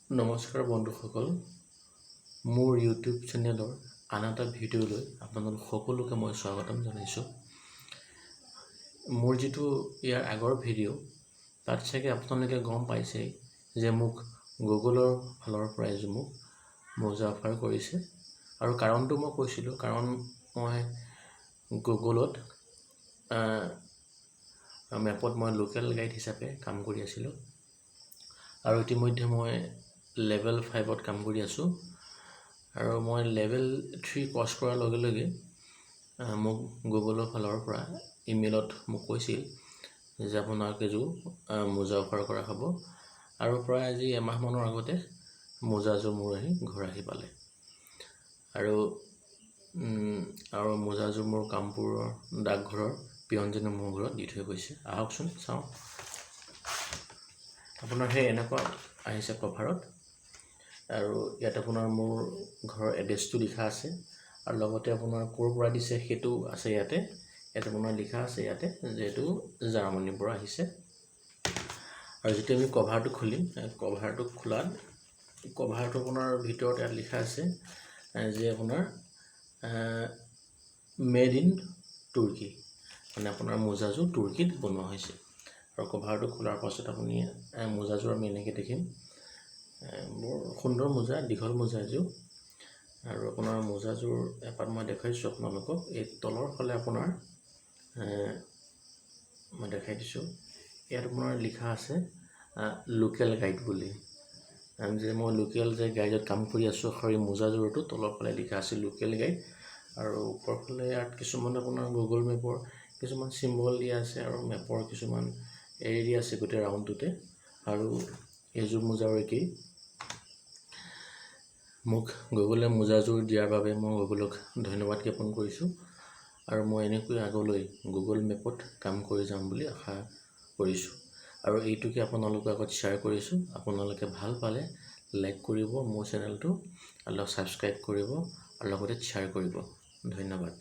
নমস্কাৰ বন্ধুসকল, মোৰ ইউটিউব চেনেলৰ আন এটা ভিডিঅ'লৈ আপোনালোক সকলোকে মই স্বাগতম জনাইছোঁ। মোৰ যিটো ইয়াৰ আগৰ ভিডিঅ' তাত চাগে আপোনালোকে গম পাইছেই যে মোক গুগলৰ ফালৰ পৰা মোক মোজা অফাৰ কৰিছে আৰু কাৰণটো মই কৈছিলোঁ, কাৰণ মই গুগলত মেপত মই লোকেল গাইড হিচাপে কাম কৰি আছিলোঁ আৰু ইতিমধ্যে মই লেভেল 5ত কাম কৰি আছোঁ আৰু মই লেভেল 3 ক্ৰছ কৰাৰ লগে লগে মোক গুগলৰ ফালৰ পৰা ইমেইলত মোক কৈছিল যে আপোনাক এযোৰ মোজা অফাৰ কৰা হ'ব আৰু প্ৰায় আজি এমাহমানৰ আগতে মোজাযোৰ মোৰ ঘৰ আহি পালে আৰু মোজাযোৰ মোৰ কামপুৰৰ ডাকঘৰৰ পিয়নজনে মোৰ ঘৰত দি থৈ গৈছে। আহকচোন চাওঁ। আপোনাৰ সেই এনেকুৱা আহিছে কভাৰত আৰু ইয়াত আপোনাৰ মোৰ ঘৰৰ এড্ৰেছটো লিখা আছে আৰু লগতে আপোনাৰ ক'ৰ পৰা দিছে সেইটো আছে। ইয়াতে আপোনাৰ লিখা আছে ইয়াতে যে এইটো জাৰ্মানীৰ পৰা আহিছে। আৰু যেতিয়া আমি কভাৰটো খুলিম, কভাৰটো খোলাত কভাৰটো আপোনাৰ ভিতৰত ইয়াত লিখা আছে যে আপোনাৰ মেড ইন তুৰ্কী, মানে আপোনাৰ মোজাযোৰ তুৰ্কীত বনোৱা হৈছে। আৰু কভাৰটো খোলাৰ পাছত আপুনি মোজাযোৰ আমি এনেকৈ দেখিম। বৰ সুন্দৰ মোজা, দীঘল মোজা এযোৰ। আৰু আপোনাৰ মোজাযোৰ এপাত মই দেখাইছোঁ আপোনালোকক। এই তলৰ ফালে আপোনাৰ মই দেখাই দিছোঁ, ইয়াত আপোনাৰ লিখা আছে লোকেল গাইড বুলি। যে মই লোকেল যে গাইডত কাম কৰি আছোঁ, সেই মোজাযোৰটো তলৰ ফালে লিখা আছে লোকেল গাইড। আৰু ওপৰ ফালে ইয়াত কিছুমান আপোনাৰ গুগল মেপৰ কিছুমান চিম্বল দিয়া আছে আৰু মেপৰ কিছুমান এৰি দিয়া আছে গোটেই ৰাউণ্ডটোতে। আৰু এইযোৰ মোজাও একেই। মোক গুগলে মোজাযোৰ দিয়াৰ বাবে মই গুগলক ধন্যবাদ জ্ঞাপন কৰিছোঁ আৰু মই এনেকৈ আগলৈ গুগল মেপত কাম কৰি যাম বুলি আশা কৰিছোঁ। আৰু এইটোকে আপোনালোকৰ আগত শ্বেয়াৰ কৰিছোঁ। আপোনালোকে ভাল পালে লাইক কৰিব মোৰ চেনেলটো, আৰু ছাবস্ক্ৰাইব কৰিব আৰু লগতে শ্বেয়াৰ কৰিব। ধন্যবাদ।